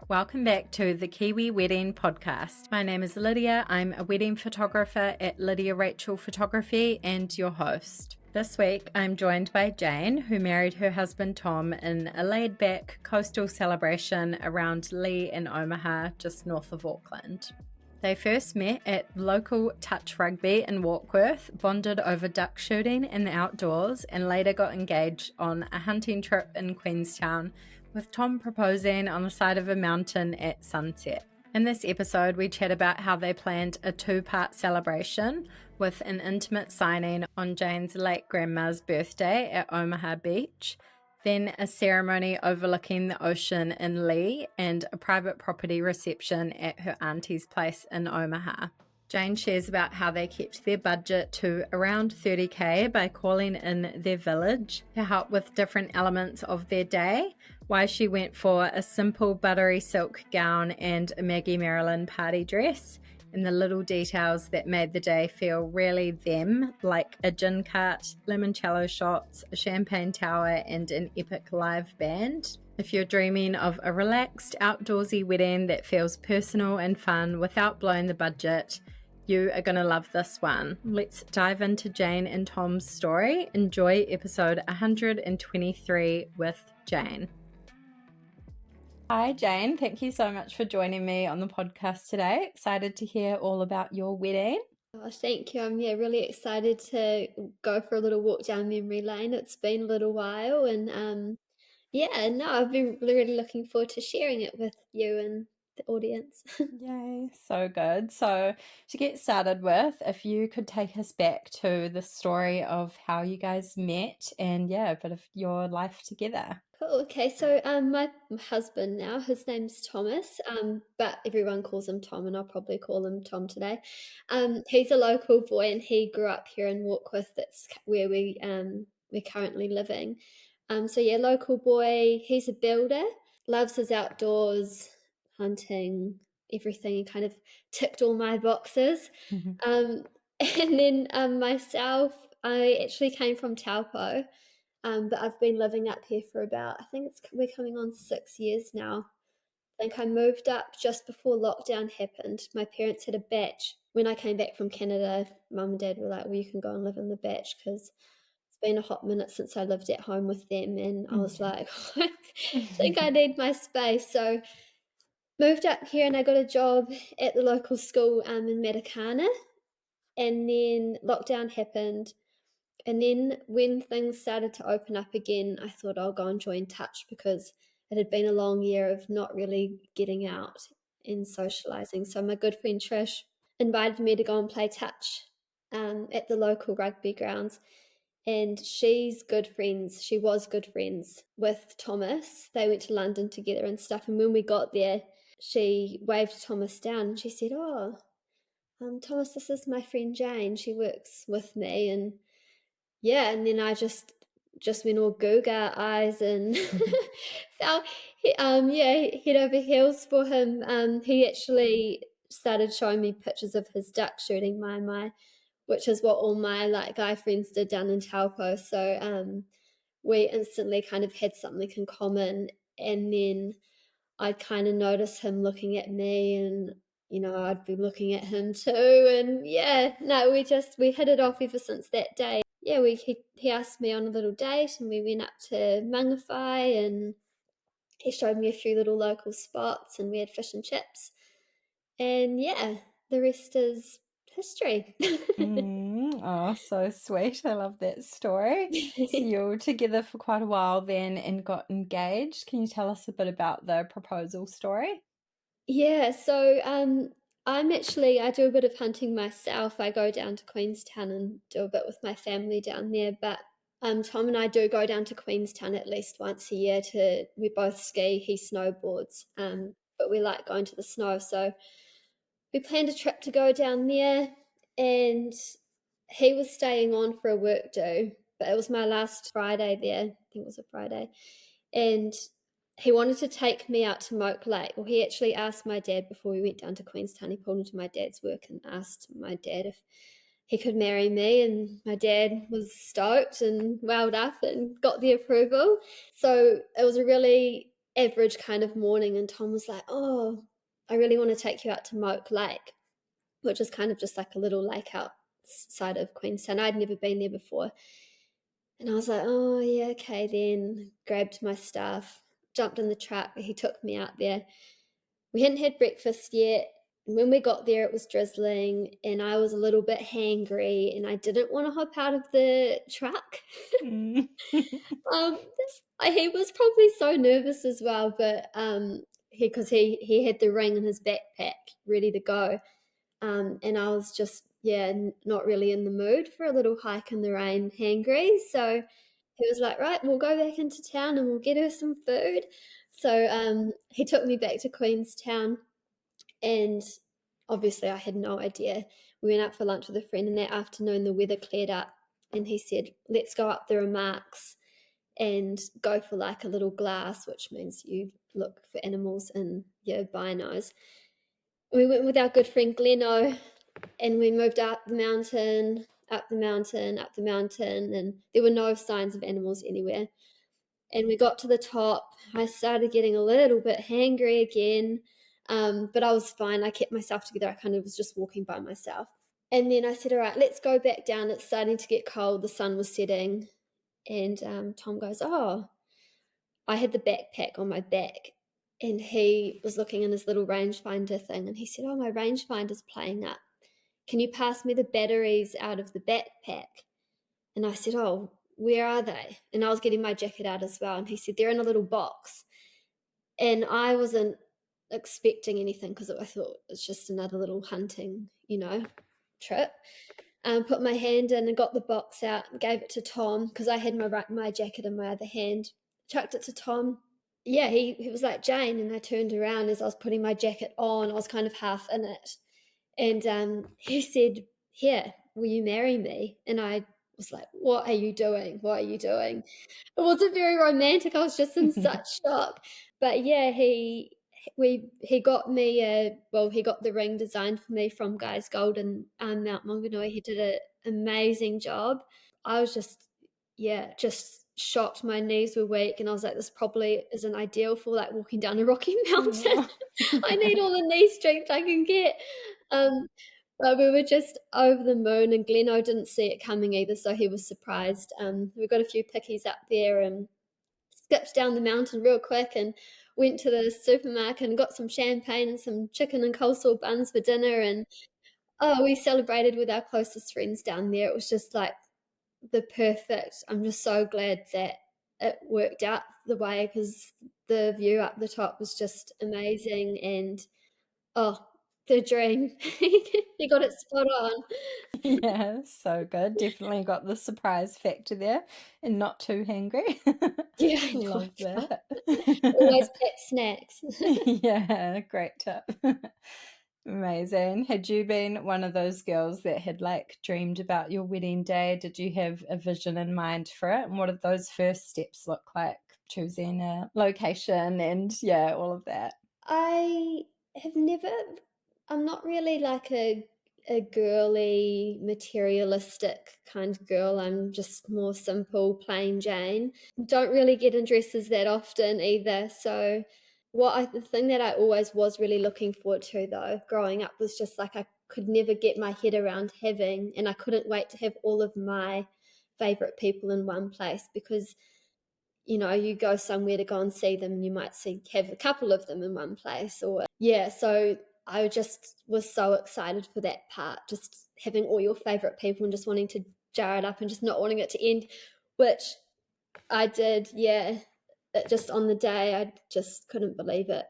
Welcome back to the Kiwi Wedding Podcast. My name is Lydia. I'm a wedding photographer at Lydia Rachel Photography and your host. This week, I'm joined by Jane, who married her husband Tom in a laid-back coastal celebration around Leigh and Omaha, just north of Auckland. They first met at local touch rugby in Warkworth, bonded over duck shooting in the outdoors, and later got engaged on a hunting trip in Queenstown, with Tom proposing on the side of a mountain at sunset. In this episode, we chat about how they planned a two-part celebration with an intimate signing on Jane's late grandma's birthday at Omaha Beach, then a ceremony overlooking the ocean in Leigh, and a private property reception at her auntie's place in Omaha. Jane shares about how they kept their budget to around $30,000 by calling in their village to help with different elements of their day, why she went for a simple buttery silk gown and a Maggie Marilyn party dress, and the little details that made the day feel really them, like a gin cart, limoncello shots, a champagne tower, and an epic live band. If you're dreaming of a relaxed, outdoorsy wedding that feels personal and fun without blowing the budget, you are going to love this one. Let's dive into Jane and Tom's story. Enjoy episode 123 with Jane. Hi, Jane. Thank you so much for joining me on the podcast today. Excited to hear all about your wedding. Oh, thank you. I'm really excited to go for a little walk down memory lane. It's been a little while, and I've been really looking forward to sharing it with you and the audience. Yay, so good. So to get started with, if you could take us back to the story of how you guys met and a bit of your life together. Cool. Okay, so my husband now, his name's Thomas, but everyone calls him Tom, and I'll probably call him Tom today. He's a local boy, and he grew up here in Warkworth. That's where we're currently living. Local boy. He's a builder, loves his outdoors, hunting, everything. He kind of ticked all my boxes. And then myself, I actually came from Taupo. But I've been living up here for we're coming on 6 years now. I think I moved up just before lockdown happened. My parents had a batch. When I came back from Canada, Mum and Dad were like, well, you can go and live in the batch because it's been a hot minute since I lived at home with them. And I was like, I think I need my space. So moved up here, and I got a job at the local school in Matakana. And then lockdown happened. And then when things started to open up again, I thought I'll go and join Touch because it had been a long year of not really getting out and socialising. So my good friend Trish invited me to go and play Touch at the local rugby grounds. And she was good friends with Thomas. They went to London together and stuff. And when we got there, she waved Thomas down and she said, Thomas, this is my friend Jane. She works with me. And then I just went all Googa eyes and fell head over heels for him. He actually started showing me pictures of his duck shooting, my which is what all my guy friends did down in Taupo. So we instantly kind of had something in common, and then I'd kind of notice him looking at me, and I'd be looking at him too, and we hit it off ever since that day. He asked me on a little date, and we went up to Mangawhai, and he showed me a few little local spots, and we had fish and chips, and the rest is history. Oh, so sweet. I love that story. So you were together for quite a while then and got engaged. Can you tell us a bit about the proposal story? Yeah, so I do a bit of hunting myself. I go down to Queenstown and do a bit with my family down there, but Tom and I do go down to Queenstown at least once a year we both ski, he snowboards, but we like going to the snow. So we planned a trip to go down there, and he was staying on for a work do, but it was my last Friday there. I think it was a Friday. And he wanted to take me out to Moke Lake. Well, he actually asked my dad before we went down to Queenstown. He pulled into my dad's work and asked my dad if he could marry me, and my dad was stoked and welled up and got the approval. So it was a really average kind of morning, and Tom was like, "Oh, I really want to take you out to Moke Lake," which is kind of just like a little lake outside of Queenstown. I'd never been there before. And I was like, "Oh, yeah, okay then." Grabbed my stuff, jumped in the truck. He took me out there. We hadn't had breakfast yet. When we got there, it was drizzling, and I was a little bit hangry, and I didn't want to hop out of the truck. Mm. Um, he was probably so nervous as well, but he had the ring in his backpack ready to go, and I was just not really in the mood for a little hike in the rain, hangry. So he was like, "Right, we'll go back into town and we'll get her some food." So he took me back to Queenstown, and obviously I had no idea. We went out for lunch with a friend, and that afternoon the weather cleared up, and he said, "Let's go up the remarks and go for like a little glass," which means you look for animals in your binos. We went with our good friend Gleno, and we moved up the mountain, up the mountain, up the mountain, and there were no signs of animals anywhere. And we got to the top. I started getting a little bit hangry again, but I was fine. I kept myself together. I kind of was just walking by myself. And then I said, "All right, let's go back down. It's starting to get cold." The sun was setting. And Tom goes, "Oh," I had the backpack on my back, and he was looking in his little rangefinder thing, and he said, "Oh, my rangefinder's playing up. Can you pass me the batteries out of the backpack?" And I said, "Oh, where are they?" And I was getting my jacket out as well. And he said, "They're in a little box." And I wasn't expecting anything because I thought it's just another little hunting, trip. Put my hand in and got the box out and gave it to Tom because I had my jacket in my other hand. Chucked it to Tom. Yeah, he was like, "Jane," and I turned around as I was putting my jacket on. I was kind of half in it. And he said, "Here, will you marry me?" And I was like, "What are you doing? What are you doing?" It wasn't very romantic. I was just in such shock. But yeah, he got me he got the ring designed for me from Guy's Gold in Mount Maunganui. He did an amazing job. I was just shocked. My knees were weak, and I was like, "This probably isn't ideal for like walking down a rocky mountain." Oh, I yeah. need all the knee strength I can get. Um, but we were just over the moon, and Gleno didn't see it coming either, so he was surprised. We got a few pickies up there and skipped down the mountain real quick and went to the supermarket and got some champagne and some chicken and coleslaw buns for dinner. And we celebrated with our closest friends down there. It was just like I'm just so glad that it worked out the way because the view up the top was just amazing. And oh, the dream. He got it spot on. Yeah, so good. Definitely got the surprise factor there and not too hangry. Yeah, I know Love it's fun. that. Always pack snacks. Yeah, great tip. Amazing. Had you been one of those girls that had like dreamed about your wedding day? Did you have a vision in mind for it? And what did those first steps look like? Choosing a location and yeah, all of that. I have never I'm not really like a girly, materialistic kind of girl. I'm just more simple, plain Jane. Don't really get in dresses that often either. So the thing that I always was really looking forward to though, growing up was just like I could never get my head around having, and I couldn't wait to have all of my favorite people in one place because you go somewhere to go and see them, and you might have a couple of them in one place, or so I just was so excited for that part, just having all your favorite people and just wanting to jar it up and just not wanting it to end, which I did. Just on the day, I just couldn't believe it.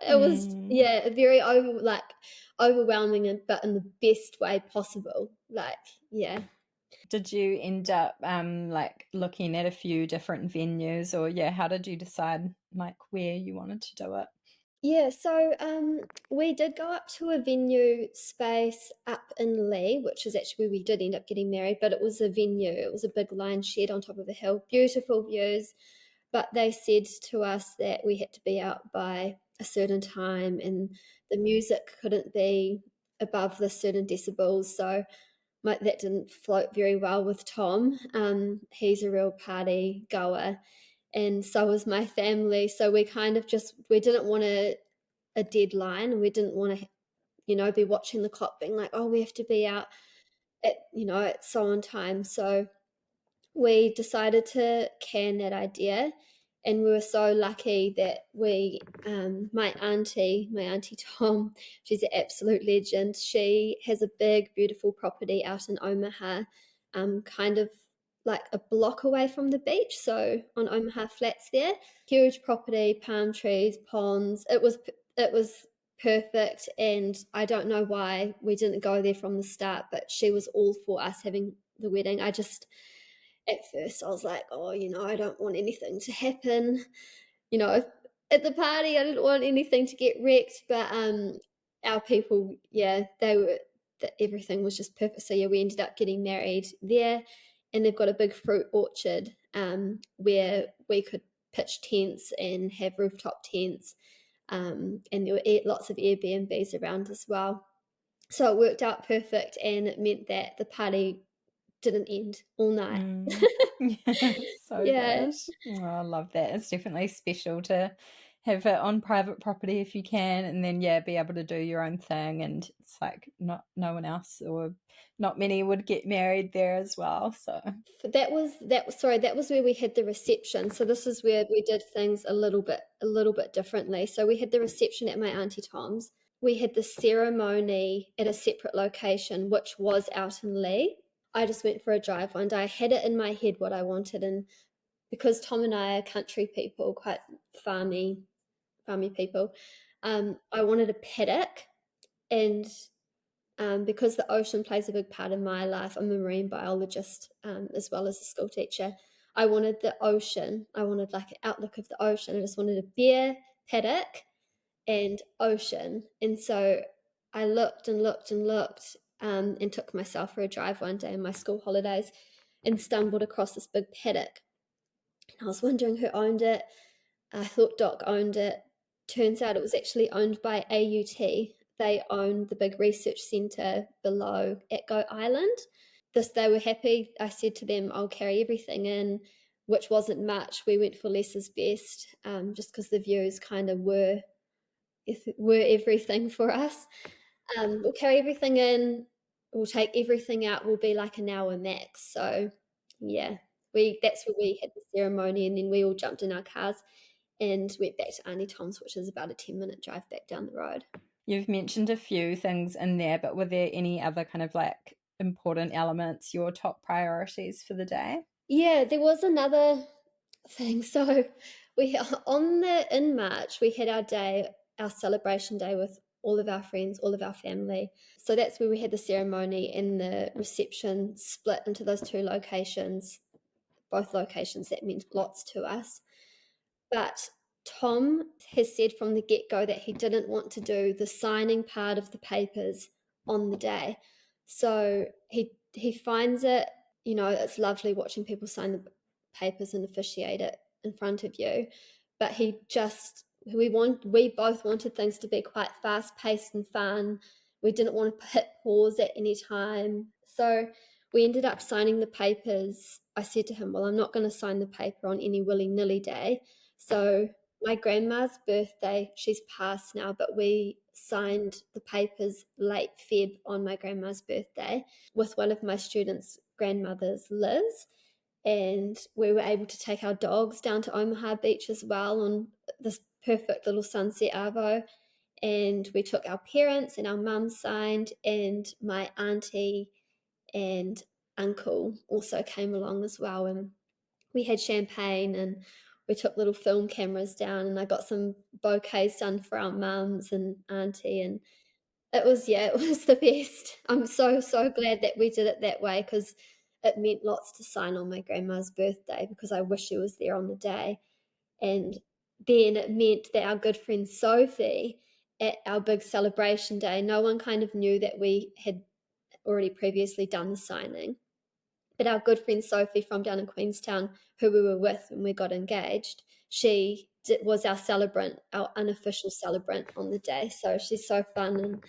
It was Mm. very overwhelming, but in the best way possible. Like Did you end up like looking at a few different venues or yeah, how did you decide like where you wanted to do it? So we did go up to a venue space up in Leigh, which is actually where we did end up getting married, but it was a venue. It was a big lion shed on top of a hill, beautiful views. But they said to us that we had to be out by a certain time and the music couldn't be above the certain decibels. So that didn't float very well with Tom. He's a real party goer, and so was my family. So we kind of we didn't want a deadline. We didn't want to, be watching the clock being like, oh, we have to be out at, at so on time. So we decided to can that idea, and we were so lucky that my auntie Tom, she's an absolute legend. She has a big beautiful property out in Omaha, kind of like a block away from the beach, so on Omaha Flats there. Huge property, palm trees, ponds. It was perfect, and I don't know why we didn't go there from the start, but she was all for us having the wedding. At first I was like, oh, I don't want anything to happen, you know, at the party. I didn't want anything to get wrecked, but our people, yeah, everything was just perfect. So yeah, we ended up getting married there, and they've got a big fruit orchard where we could pitch tents and have rooftop tents, and there were lots of Airbnbs around as well. So it worked out perfect, and it meant that the party didn't end all night. Yeah, so Yeah. good. Oh, I love that. It's definitely special to have it on private property if you can, and then be able to do your own thing. And it's like no one else or not many would get married there as well. So That was where we had the reception. So this is where we did things a little bit differently. So we had the reception at my auntie Tom's. We had the ceremony at a separate location, which was out in Leigh. I just went for a drive one day. I had it in my head what I wanted, and because Tom and I are country people, quite farmy people, I wanted a paddock, and because the ocean plays a big part in my life, I'm a marine biologist as well as a school teacher. I wanted the ocean. I wanted like an outlook of the ocean. I just wanted a bare paddock and ocean. And so I looked and looked and looked, and took myself for a drive one day in my school holidays, and stumbled across this big paddock. And I was wondering who owned it. I thought Doc owned it. Turns out it was actually owned by AUT. They own the big research centre below at Goat Island. They were happy. I said to them, I'll carry everything in, which wasn't much. We went for less is best, just because the views kind of were everything for us. We'll carry everything in. We'll take everything out. We'll be like an hour max. So yeah, that's where we had the ceremony, and then we all jumped in our cars and went back to Auntie Tom's, which is about a 10-minute drive back down the road. you've mentioned a few things in there, but were there any other kind of like important elements, your top priorities for the day? Yeah, there was another thing. So in March, we had our celebration day with all of our friends, all of our family. So that's where we had the ceremony and the reception split into those two locations. Both locations that meant lots to us. But Tom has said from the get-go that he didn't want to do the signing part of the papers on the day. So he finds it, it's lovely watching people sign the papers and officiate it in front of you. But we both wanted things to be quite fast-paced and fun. We didn't want to hit pause at any time. So we ended up signing the papers. I said to him, well, I'm not going to sign the paper on any willy-nilly day. So my grandma's birthday, she's passed now, but we signed the papers late Feb on my grandma's birthday with one of my students' grandmothers, Liz. And we were able to take our dogs down to Omaha Beach as well on this perfect little sunset arvo. And we took our parents, and our mum signed, and my auntie and uncle also came along as well. And we had champagne, and we took little film cameras down, and I got some bouquets done for our mums and auntie, and it was the best. I'm so glad that we did it that way, because it meant lots to sign on my grandma's birthday, because I wish she was there on the day. And then it meant that our good friend Sophie, at our big celebration day, no one kind of knew that we had already previously done the signing. But our good friend Sophie from down in Queenstown, who we were with when we got engaged, she was our celebrant, our unofficial celebrant on the day. So she's so fun, and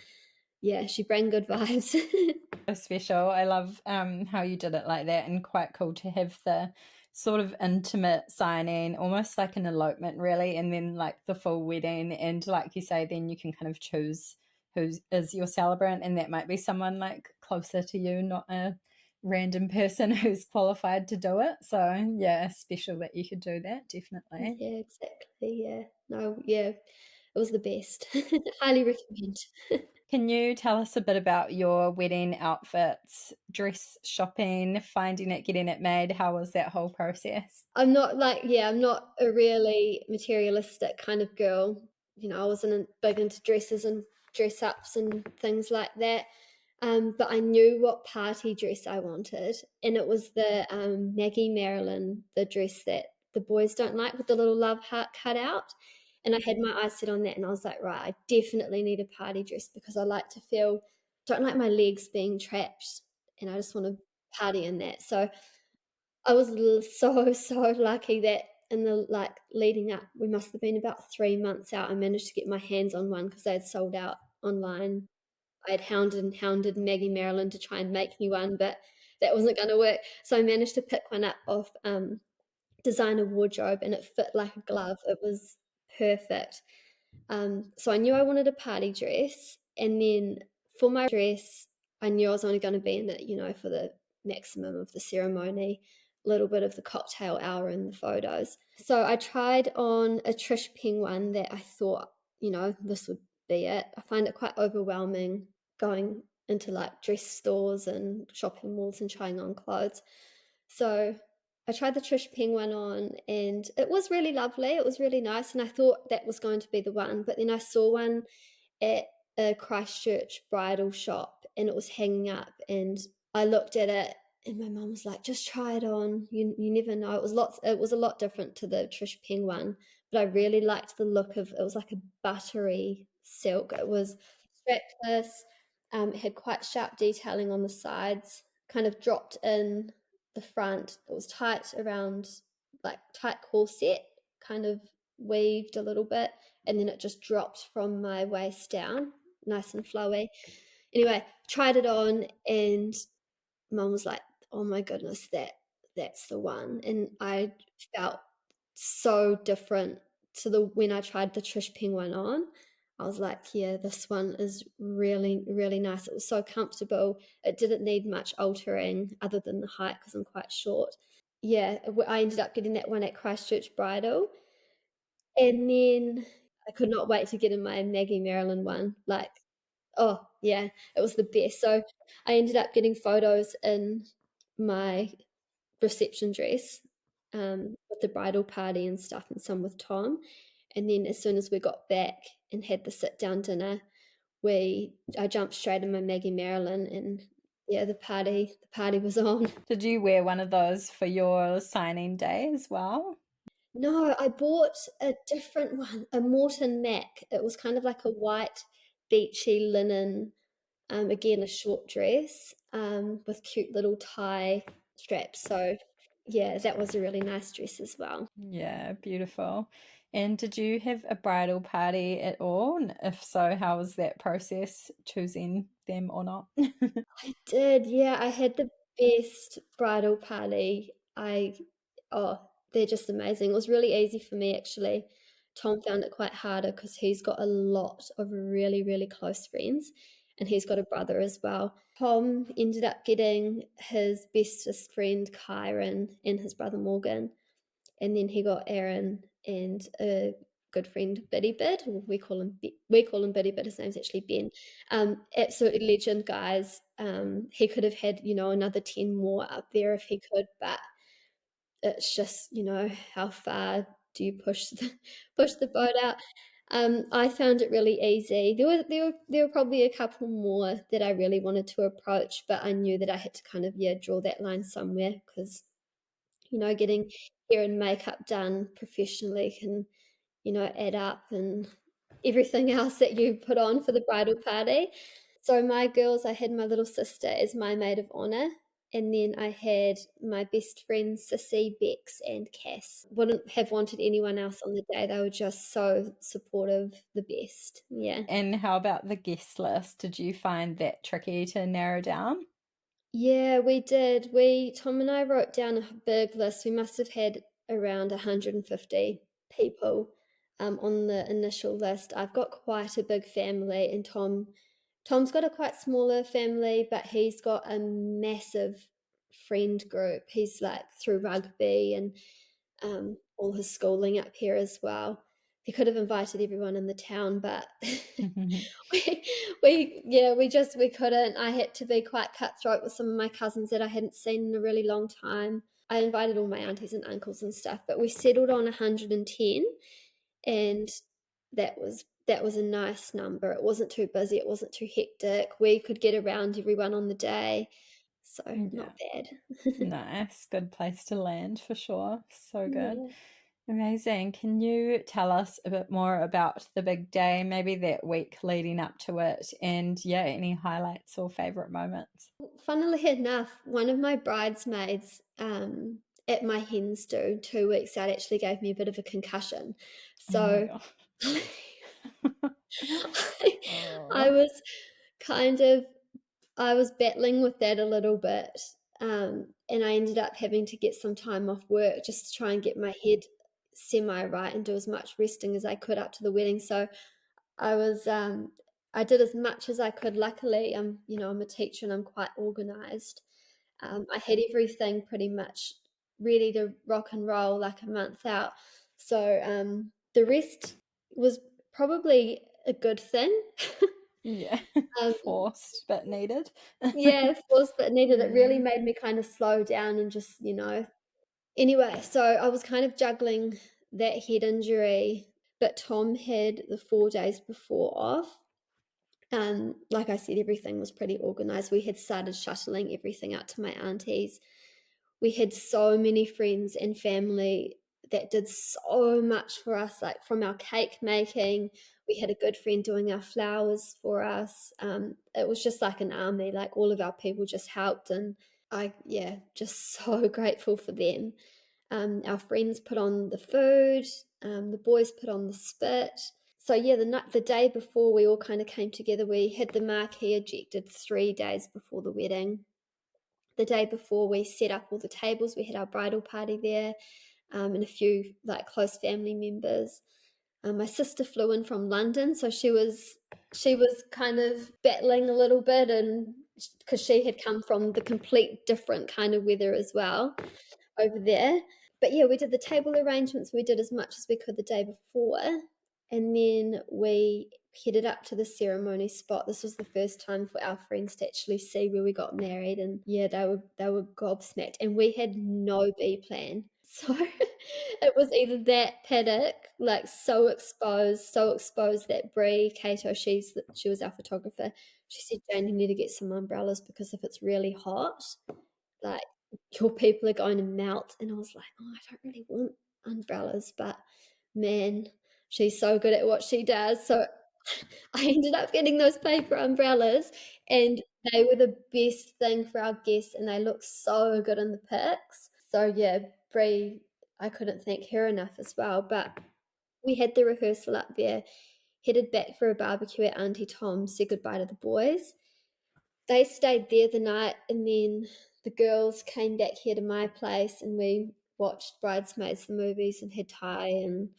yeah, she bring good vibes. So special. I love how you did it like that, and quite cool to have the sort of intimate signing, almost like an elopement really, and then like the full wedding. And like you say, then you can kind of choose who is your celebrant, and that might be someone like closer to you, not a random person who's qualified to do it. So yeah, special that you could do that, definitely. Yeah, exactly. Yeah. No, yeah, it was the best. Highly recommend. Can you tell us a bit about your wedding outfits, dress shopping, finding it, getting it made? How was that whole process? I'm not a really materialistic kind of girl. I wasn't big into dresses and dress ups and things like that. But I knew what party dress I wanted, and it was the Maggie Marilyn, the dress that the boys don't like with the little love heart cut out. And I had my eyes set on that, and I was like, right, I definitely need a party dress because I like to feel, don't like my legs being trapped, and I just want to party in that. So I was so, so lucky that in the like leading up, we must have been about 3 months out. I managed to get my hands on one because they had sold out online. I had hounded and hounded Maggie Marilyn to try and make me one, but that wasn't going to work. So I managed to pick one up off designer wardrobe, and it fit like a glove. It was perfect. So I knew I wanted a party dress, and then for my dress, I knew I was only going to be in it, for the maximum of the ceremony, a little bit of the cocktail hour and the photos. So I tried on a Trish Ping one that I thought, this would be it. I find it quite overwhelming going into like dress stores and shopping malls and trying on clothes. So I tried the Trish Ping one on, and it was really lovely. It was really nice, and I thought that was going to be the one. But then I saw one at a Christchurch bridal shop, and it was hanging up, and I looked at it, and my mum was like, "Just try it on. You never know." It was a lot different to the Trish Ping one, but I really liked the look of. It was like a buttery silk. It was strapless. It had quite sharp detailing on the sides, kind of dropped in the front. It was tight around, like tight corset, kind of weaved a little bit, and then it just dropped from my waist down, nice and flowy. Anyway, tried it on, and mum was like, "Oh my goodness, that's the one." And I felt so different to the when I tried the Trish Ping one on. I was like, yeah, this one is really, really nice. It was so comfortable. It didn't need much altering other than the height because I'm quite short. Yeah, I ended up getting that one at Christchurch Bridal. And then I could not wait to get in my Maggie Marilyn one. Like, oh, yeah, it was the best. So I ended up getting photos in my reception dress with the bridal party and stuff, and some with Tom. And then as soon as we got back and had the sit down dinner, I jumped straight in my Maggie Marilyn, and yeah, the party was on. Did you wear one of those for your signing day as well? No, I bought a different one, a Morton Mac. It was kind of like a white beachy linen, again a short dress, with cute little tie straps. So yeah, that was a really nice dress as well. Yeah, beautiful. And did you have a bridal party at all? And if so, how was that process choosing them or not? I did, yeah. I had the best bridal party. Oh, they're just amazing. It was really easy for me actually. Tom found it quite harder because he's got a lot of really, really close friends, and he's got a brother as well. Tom ended up getting his bestest friend Kyron and his brother Morgan, and then he got Aaron and a good friend Biddy Bid. We call him Biddy Bid. His name's actually Ben. Absolutely legend, guys. He could have had another 10 more up there if he could, but it's just how far do you push the boat out. I found it really easy. There were probably a couple more that I really wanted to approach, but I knew that I had to kind of draw that line somewhere because getting hair and makeup done professionally can, add up, and everything else that you put on for the bridal party. So my girls, I had my little sister as my maid of honor, and then I had my best friends, Sissy, Bex, and Cass. Wouldn't have wanted anyone else on the day. They were just so supportive, the best. Yeah. And how about the guest list? Did you find that tricky to narrow down? Yeah, we did. Tom and I wrote down a big list. We must have had around 150 people on the initial list. I've got quite a big family, and Tom's got a quite smaller family, but he's got a massive friend group. He's like through rugby and all his schooling up here as well. He could have invited everyone in the town, but we we couldn't. I had to be quite cutthroat with some of my cousins that I hadn't seen in a really long time. I invited all my aunties and uncles and stuff, but we settled on 110, and that was a nice number. It wasn't too busy, it wasn't too hectic. We could get around everyone on the day, so Yeah. not bad. Nice. Good place to land for sure. So good. Yeah. Amazing. Can you tell us a bit more about the big day, maybe that week leading up to it, and yeah, any highlights or favorite moments? Funnily enough, one of my bridesmaids, at my hen's do 2 weeks out actually gave me a bit of a concussion. Oh my So God. I Oh, was kind of I was battling with that a little bit, and I ended up having to get some time off work just to try and get my head semi right and do as much resting as I could up to the wedding. So I was, I did as much as I could. Luckily, I'm a teacher and I'm quite organised. I had everything pretty much ready to rock and roll like a month out. So the rest was probably a good thing. yeah. um, Forced but needed. yeah, forced but needed. It really Mm. made me kind of slow down and just, Anyway, so I was kind of juggling that head injury, but Tom had the 4 days before off. Like I said, everything was pretty organized. We had started shuttling everything out to my aunties. We had so many friends and family that did so much for us, like from our cake making. We had a good friend doing our flowers for us. It was just like an army, like all of our people just helped. And yeah, just so grateful for them. Our friends put on the food, the boys put on the spit. So yeah, the day before we all kind of came together. We had the marquee ejected 3 days before the wedding. The day before we set up all the tables, we had our bridal party there, and a few like close family members. My sister flew in from London, so she was kind of battling a little bit, and because she had come from the complete different kind of weather as well over there. But yeah, we did the table arrangements. We did as much as we could the day before, and then we headed up to the ceremony spot. This was the first time for our friends to actually see where we got married, and yeah, they were gobsmacked. And we had no B plan, so it was either that paddock, like so exposed that Kato, she was our photographer. She said, "Jane, you need to get some umbrellas because if it's really hot, like your people are going to melt." And I was like, "Oh, I don't really want umbrellas," but man, she's so good at what she does. So I ended up getting those paper umbrellas, and they were the best thing for our guests, and they look so good in the pics. So yeah, Brie, I couldn't thank her enough as well. But we had the rehearsal up there, headed back for a barbecue at Auntie Tom's, said goodbye to the boys. They stayed there the night, and then the girls came back here to my place, and we watched Bridesmaids the movies and had Thai and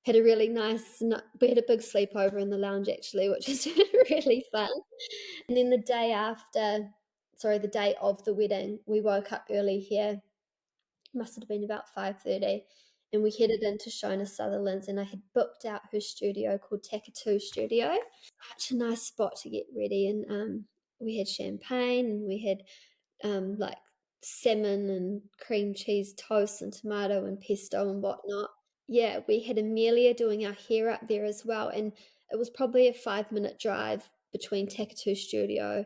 had a really nice we had a big sleepover in the lounge actually, which is really fun. And then the day of the wedding, we woke up early here. Must have been about 5:30, and we headed into Shona Sutherland's, and I had booked out her studio called Takatu Studio. Such a nice spot to get ready, and we had champagne, and we had like salmon and cream cheese toast and tomato and pesto and whatnot. Yeah, we had Amelia doing our hair up there as well, and it was probably a 5-minute drive between Takatu Studio,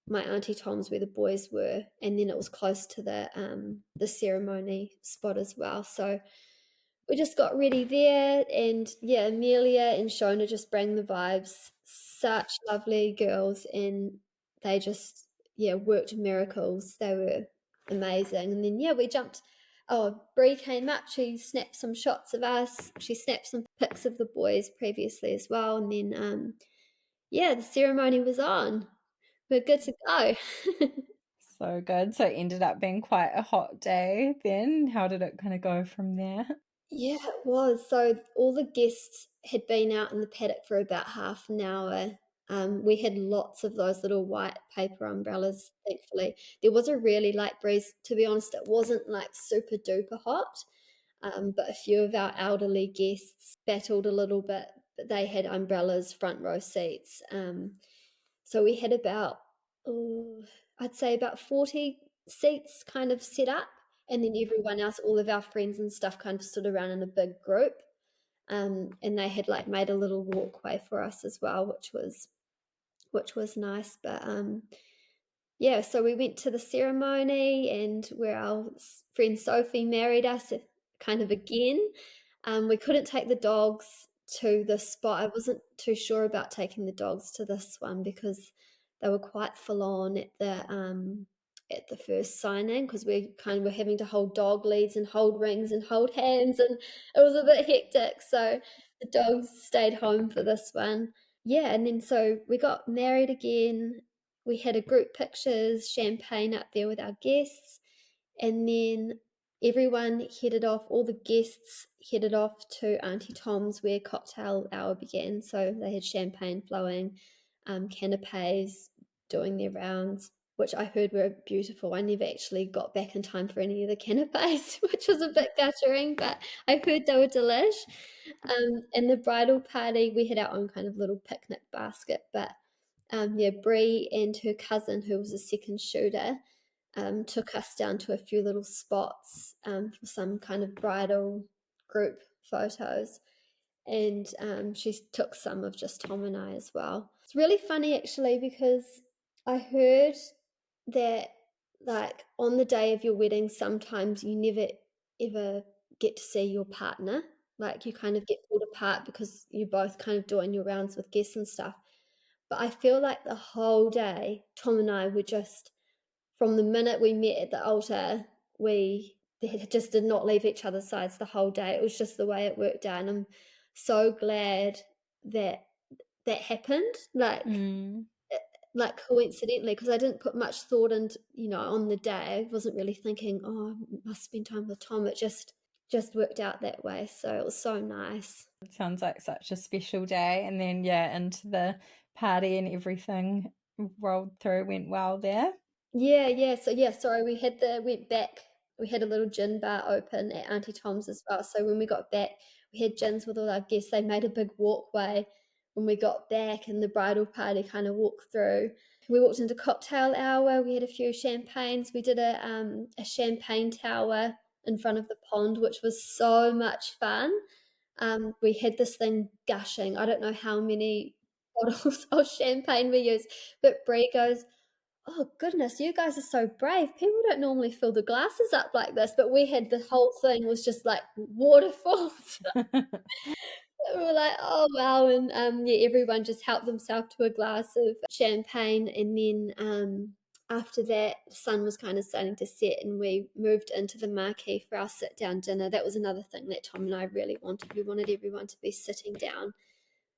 my auntie Tom's where the boys were, and then it was close to the ceremony spot as well. So we just got ready there, and yeah, Amelia and Shona just bring the vibes. Such lovely girls, and they just yeah worked miracles. They were amazing. And then yeah, we jumped. Oh, Bree came up. She snapped some shots of us. She snapped some pics of the boys previously as well. And then yeah, the ceremony was on. We're good to go. So good. So it ended up being quite a hot day then. How did it kind of go from there? Yeah, it was. So all the guests had been out in the paddock for about half an hour. We had lots of those little white paper umbrellas, thankfully. There was a really light breeze. To be honest, it wasn't like super duper hot, but a few of our elderly guests battled a little bit, but they had umbrellas, front row seats. So we had about, oh, I'd say about 40 seats kind of set up, and then everyone else, all of our friends and stuff, kind of stood around in a big group. And they had like made a little walkway for us as well, which was nice. But yeah, so we went to the ceremony, and where our friend Sophie married us kind of again. We couldn't take the dogs to the spot. I wasn't too sure about taking the dogs to this one because they were quite full on at the first signing, because we kind of were having to hold dog leads and hold rings and hold hands, and it was a bit hectic. So the dogs stayed home for this one. Yeah, and then so we got married again. We had a group pictures, champagne up there with our guests, and then everyone headed off, all the guests headed off to Auntie Tom's where cocktail hour began. So they had champagne flowing, canapes doing their rounds, which I heard were beautiful. I never actually got back in time for any of the canapes, which was a bit guttering, but I heard they were delish. And the bridal party, we had our own kind of little picnic basket, but yeah, Bree and her cousin, who was a second shooter, took us down to a few little spots for some kind of bridal group photos. And she took some of just Tom and I as well. It's really funny actually, because I heard that like on the day of your wedding, sometimes you never ever get to see your partner. Like you kind of get pulled apart because you're both kind of doing your rounds with guests and stuff. But I feel like the whole day, Tom and I were just, from the minute we met at the altar, we just did not leave each other's sides the whole day. It was just the way it worked out. And I'm so glad that that happened. Like coincidentally, because I didn't put much thought into, on the day. I wasn't really thinking, oh, I must spend time with Tom. It just worked out that way. So it was so nice. It sounds like such a special day. And then, yeah, into the party and everything rolled through, went well there. Yeah. So yeah, sorry, went back. We had a little gin bar open at Auntie Tom's as well. So when we got back, we had gins with all our guests. They made a big walkway when we got back, and the bridal party kind of walked through. We walked into cocktail hour. We had a few champagnes. We did a champagne tower in front of the pond, which was so much fun. We had this thing gushing. I don't know how many bottles of champagne we used, but Brie goes, "Oh goodness, you guys are so brave. People don't normally fill the glasses up like this." But we had, the whole thing was just like waterfalls. We were like, "Oh wow!" And yeah, everyone just helped themselves to a glass of champagne, and then after that, the sun was kind of starting to set, and we moved into the marquee for our sit-down dinner. That was another thing that Tom and I really wanted. We wanted everyone to be sitting down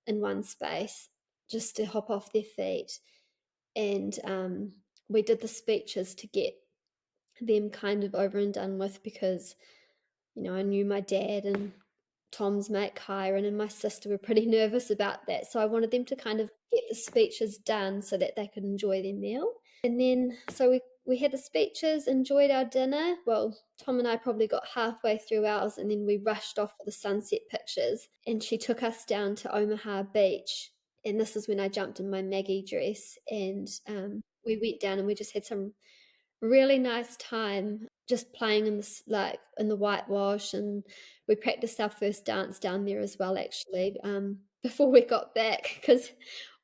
in one space, just to hop off their feet. And we did the speeches to get them kind of over and done with, because I knew my dad and Tom's mate Kyron and my sister were pretty nervous about that, so I wanted them to kind of get the speeches done so that they could enjoy their meal. And then so we had the speeches, enjoyed our dinner. Well, Tom and I probably got halfway through ours, and then we rushed off for the sunset pictures, and she took us down to Omaha Beach. And this is when I jumped in my Maggie dress, and we went down and we just had some really nice time just playing in this, like in the whitewash, and we practiced our first dance down there as well, actually, before we got back, because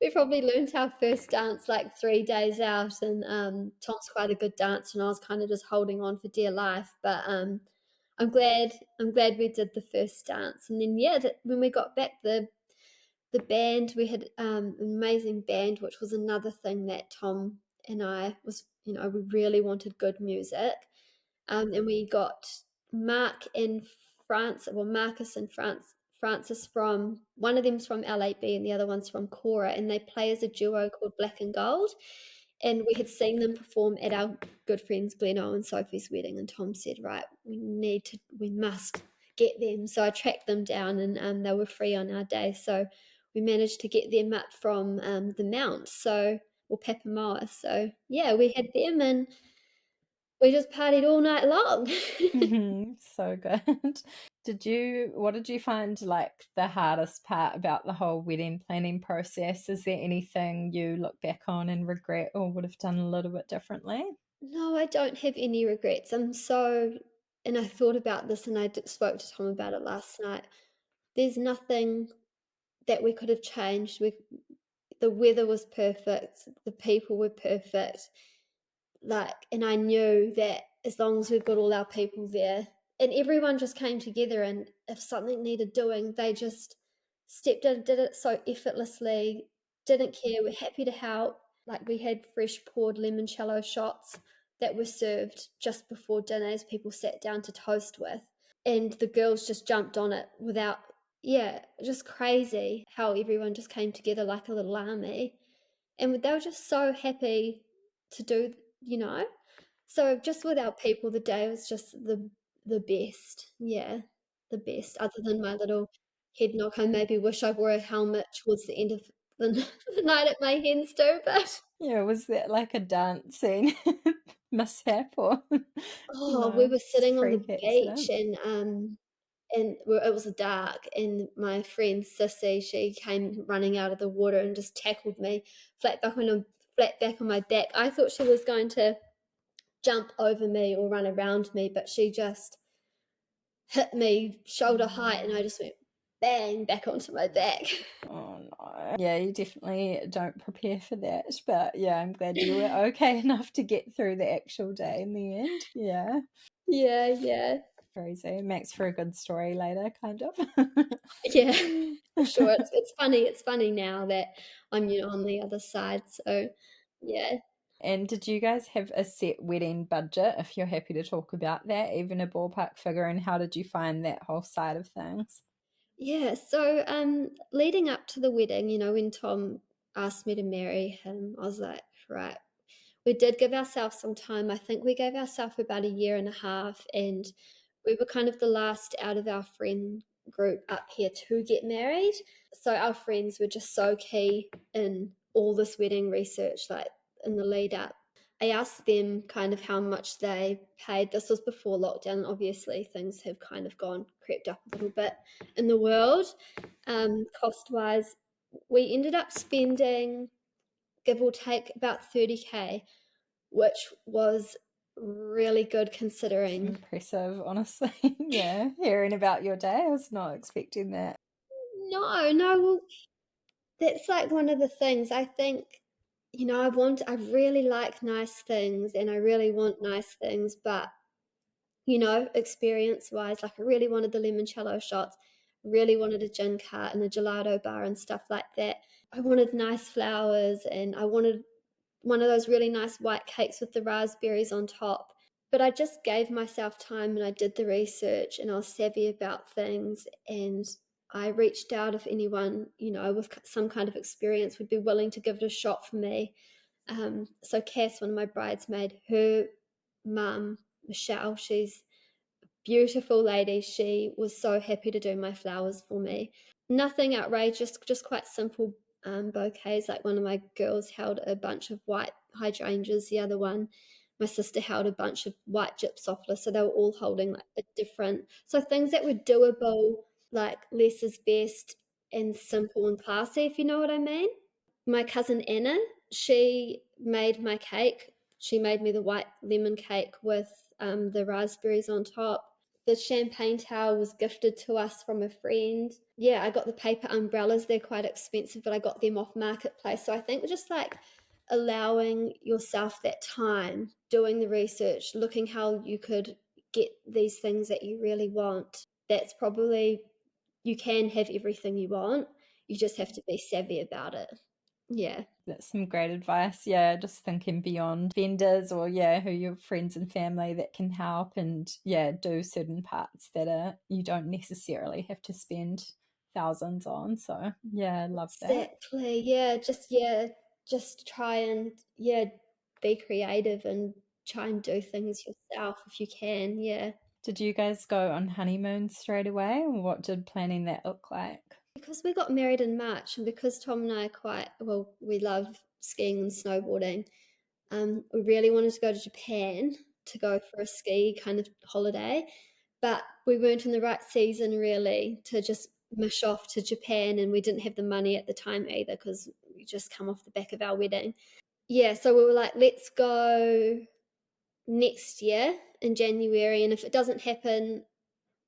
we probably learned our first dance like 3 days out. And Tom's quite a good dancer, and I was kind of just holding on for dear life, but I'm glad we did the first dance. And then yeah, when we got back, the band, we had an amazing band, which was another thing that Tom and I was, we really wanted good music. And we got Mark and Marcus and Francis, from, one of them's from LAB and the other one's from Cora, and they play as a duo called Black and Gold. And we had seen them perform at our good friends Gleno and Sophie's wedding, and Tom said, right, we must get them. So I tracked them down, and they were free on our day. So we managed to get them up from the Mount, or Papamoa. So yeah, we had them, and we just partied all night long. So good. What did you find like the hardest part about the whole wedding planning process? Is there anything you look back on and regret or would have done a little bit differently? No, I don't have any regrets. And I thought about this, and spoke to Tom about it last night. There's nothing that we could have changed. The weather was perfect, the people were perfect, and I knew that as long as we've got all our people there, and everyone just came together, and if something needed doing, they just stepped in, did it so effortlessly, didn't care, we're happy to help. Like, we had fresh poured limoncello shots that were served just before dinner as people sat down to toast with, and the girls just jumped on it without, yeah, just crazy how everyone just came together like a little army, and they were just so happy to do, you know. So just with our people, the day was just the best. Yeah, the best. Other than my little head knock, I maybe wish I wore a helmet towards the end of the, the night at my hen's do, but Yeah, was that like a dancing mishap or oh, we were sitting on the freak beach, accident? it was dark, and my friend Sissy, she came running out of the water and just tackled me flat back on flat back on my back. I thought she was going to jump over me or run around me, but she just hit me shoulder height, and I just went bang back onto my back. Oh no. Yeah, you definitely don't prepare for that. But yeah, I'm glad you were okay enough to get through the actual day in the end. Yeah. Yeah, yeah, Crazy. Makes for a good story later, kind of. yeah, for sure. It's funny now that I'm, on the other side. So yeah. And did you guys have a set wedding budget, if you're happy to talk about that, even a ballpark figure, and how did you find that whole side of things? Yeah, so leading up to the wedding, when Tom asked me to marry him, I was like, right, we did give ourselves some time. I think we gave ourselves about a year and a half, and we were kind of the last out of our friend group up here to get married. So our friends were just so key in all this wedding research, like in the lead up. I asked them kind of how much they paid. This was before lockdown. Obviously, things have kind of crept up a little bit in the world, cost wise. We ended up spending, give or take, about 30K, which was really good It's considering. impressive, honestly. Yeah, hearing about your day, I was not expecting that. No, no, well, that's like one of the things I think, I really like nice things, and I really want nice things, but, experience wise, like I really wanted the limoncello shots, really wanted a gin cart and a gelato bar and stuff like that. I wanted nice flowers, and I wanted one of those really nice white cakes with the raspberries on top. But I just gave myself time, and I did the research, and I was savvy about things, and I reached out if anyone, with some kind of experience would be willing to give it a shot for me. So Cass, one of my bridesmaid, her mum, Michelle, she's beautiful lady. She was so happy to do my flowers for me. Nothing outrageous, just quite simple bouquets. Like, one of my girls held a bunch of white hydrangeas, the other one, my sister, held a bunch of white gypsophila. So they were all holding like a different, so things that were doable, like less is best, and simple and classy, if you know what I mean. My cousin Anna, she made my cake. She made me the white lemon cake with the raspberries on top. The champagne towel was gifted to us from a friend. Yeah, I got the paper umbrellas. They're quite expensive, but I got them off Marketplace. So I think just like allowing yourself that time, doing the research, looking how you could get these things that you really want. That's probably, you can have everything you want. You just have to be savvy about it. Yeah. That's some great advice. Yeah, just thinking beyond vendors or yeah, who your friends and family that can help and yeah, do certain parts that you don't necessarily have to spend thousands on. So yeah, I love that. Exactly. Yeah, just try and, yeah, be creative and try and do things yourself if you can. Yeah. Did you guys go on honeymoon straight away, or what did planning that look like? Because we got married in March and because Tom and I are quite, well, we love skiing and snowboarding, we really wanted to go to Japan to go for a ski kind of holiday, but we weren't in the right season really to just mush off to Japan, and we didn't have the money at the time either because we just come off the back of our wedding. Yeah, so we were like, let's go next year in January, and if it doesn't happen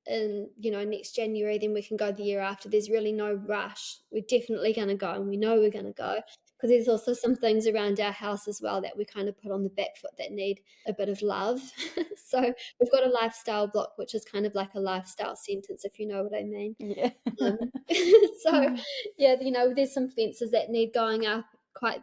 in, next January, then we can go the year after. There's really no rush. We're definitely going to go, and we know we're going to go because there's also some things around our house as well that we kind of put on the back foot that need a bit of love. So we've got a lifestyle block, which is kind of like a lifestyle sentence, if you know what I mean. Yeah. So yeah, there's some fences that need going up quite,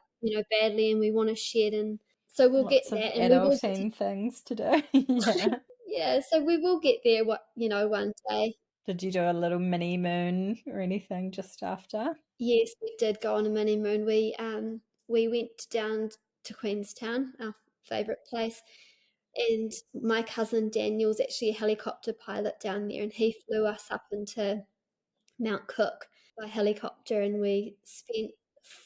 badly, and we want to shed, and so we'll get Lots of that, and we will. adulting things to do. Yeah. Yeah, so we will get there, one day. Did you do a little mini moon or anything just after? Yes, we did go on a mini moon. We went down to Queenstown, our favourite place, and my cousin Daniel's actually a helicopter pilot down there, and he flew us up into Mount Cook by helicopter, and we spent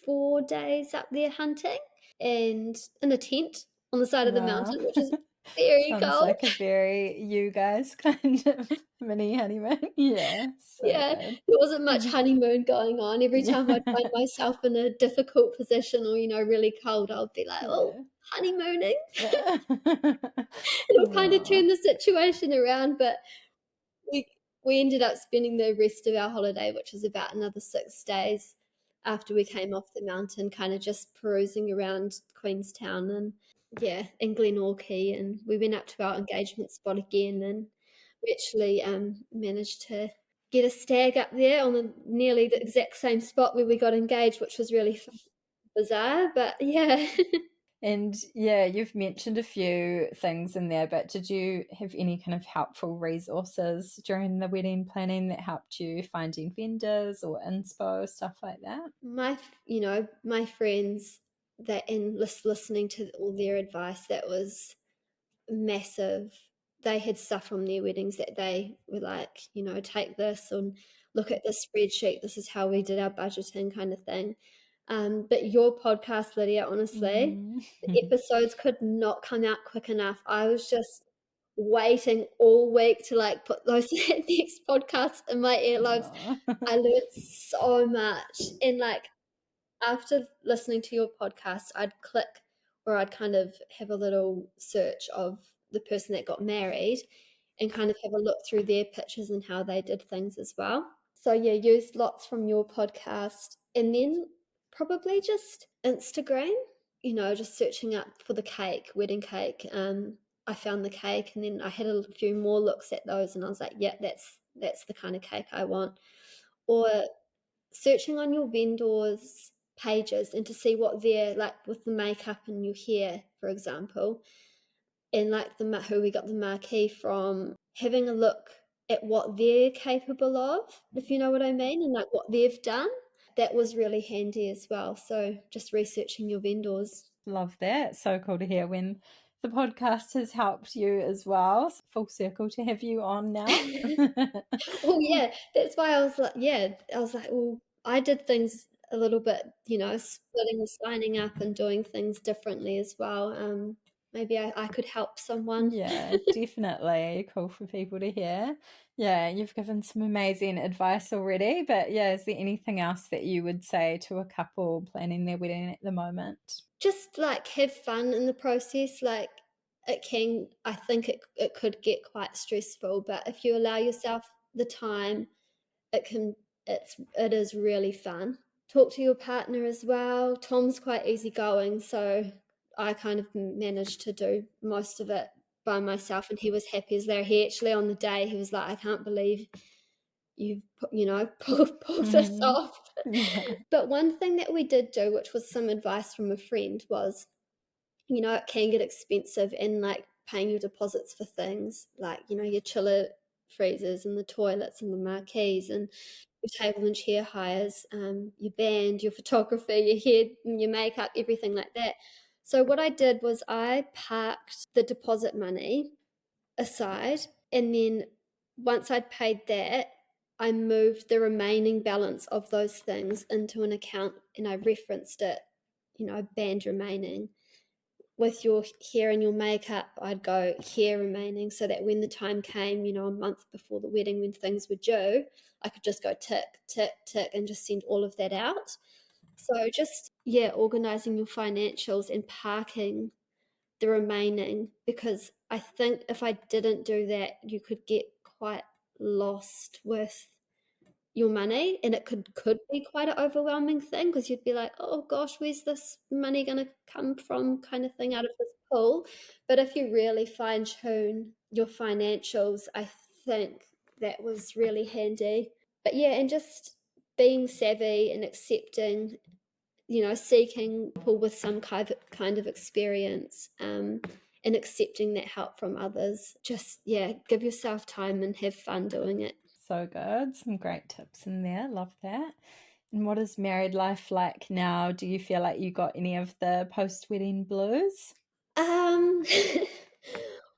4 days up there hunting and in a tent on the side of the Wow. mountain, which is very Sounds cold. like a very you guys kind of mini honeymoon. Yeah, so Yeah, good. there wasn't much honeymoon going on. Every time I'd Yeah. find myself in a difficult position or, really cold, I'd be like, "Oh, Yeah. honeymooning." Yeah. It'll kind of Aw. turn the situation around, but we we ended up spending the rest of our holiday, which was about another 6 days after we came off the mountain, kind of just perusing around Queenstown and, yeah, and Glenorchy, and we went up to our engagement spot again, and we actually, managed to get a stag up there on nearly the exact same spot where we got engaged, which was really bizarre, but yeah. And yeah, you've mentioned a few things in there, but did you have any kind of helpful resources during the wedding planning that helped you finding vendors or inspo, stuff like that? My friends, that and listening to all their advice, that was massive. They had stuff from their weddings that they were like, take this and look at this spreadsheet. This is how we did our budgeting, kind of thing. But your podcast, Lydia, honestly, Mm. the episodes could not come out quick enough. I was just waiting all week to like put those that next podcast in my earlobes. Aw. I learned so much, and like after listening to your podcast, I'd click, or I'd kind of have a little search of the person that got married and kind of have a look through their pictures and how they did things as well. So yeah, use lots from your podcast, and then probably just Instagram, just searching up for the cake, wedding cake. I found the cake, and then I had a few more looks at those, and I was like, yeah, that's the kind of cake I want. Or searching on your vendors' pages and to see what they're like with the makeup and your hair, for example, and like who we got the marquee from, having a look at what they're capable of, if you know what I mean, and like what they've done. That was really handy as well. So just researching your vendors. Love that. So cool to hear when the podcast has helped you as well. Full circle to have you on now. Well, yeah, that's why I was like, well, I did things a little bit, splitting and signing up and doing things differently as well. Maybe I could help someone. Yeah, definitely cool for people to hear. Yeah, you've given some amazing advice already, but yeah, is there anything else that you would say to a couple planning their wedding at the moment? Just like have fun in the process. Like I think it could get quite stressful, but if you allow yourself the time, it is really fun. Talk to your partner as well. Tom's quite easygoing, so I kind of managed to do most of it by myself, and he was happy as there. He actually, on the day, he was like, I can't believe you've pulled this Mhm. off. Yeah. But one thing that we did do, which was some advice from a friend, was, it can get expensive, and like paying your deposits for things like, your chiller freezers and the toilets and the marquees and your table and chair hires, your band, your photography, your hair, and your makeup, everything like that. So what I did was I parked the deposit money aside, and then once I'd paid that, I moved the remaining balance of those things into an account and I referenced it, band remaining. With your hair and your makeup, I'd go hair remaining so that when the time came, a month before the wedding when things were due, I could just go tick, tick, tick and just send all of that out. So just, yeah, organizing your financials and parking the remaining, because I think if I didn't do that, you could get quite lost with your money, and it could be quite an overwhelming thing because you'd be like, oh gosh, where's this money going to come from, kind of thing, out of this pool. But if you really fine tune your financials, I think that was really handy. But yeah, and just being savvy and accepting, seeking people with some kind of experience, and accepting that help from others. Just, yeah, give yourself time and have fun doing it. So good. Some great tips in there. Love that. And what is married life like now? Do you feel like you got any of the post-wedding blues? Um,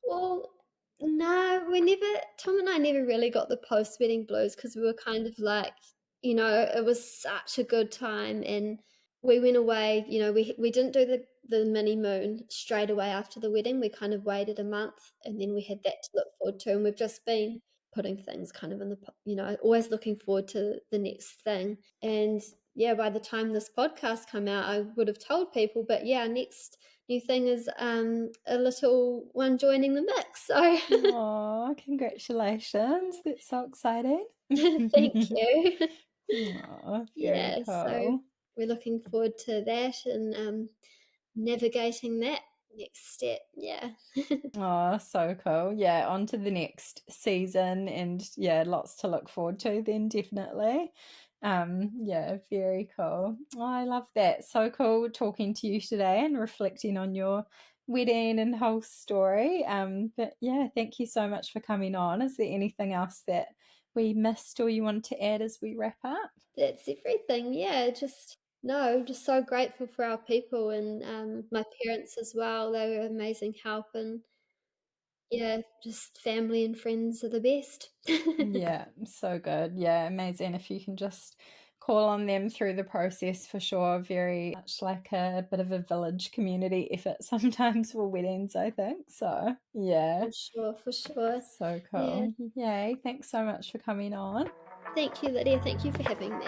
well, no, Tom and I never really got the post-wedding blues because we were kind of like, it was such a good time, and we went away, we didn't do the mini moon straight away after the wedding. We kind of waited a month and then we had that to look forward to, and we've just been putting things kind of in always looking forward to the next thing. And yeah, by the time this podcast come out, I would have told people, but yeah, next new thing is a little one joining the mix. So Oh, congratulations. That's so exciting. thank you. Oh, very Yeah, so cool. we're looking forward to that and navigating that next step. Yeah. Oh, so cool. Yeah, on to the next season and yeah, lots to look forward to then definitely. Yeah, very cool. Oh, I love that. So cool talking to you today and reflecting on your wedding and whole story. But yeah, thank you so much for coming on. Is there anything else that we missed or you want to add as we wrap up? That's everything. Yeah, just so grateful for our people and my parents as well. They were amazing help, and yeah, just family and friends are the best. Yeah, so good. Yeah, amazing. If you can just call on them through the process for sure. Very much like a bit of a village community effort sometimes for weddings, I think. So, yeah, For sure, for sure. so Yeah. cool. Yay. Thanks so much for coming on. Thank you, Lydia. Thank you for having me.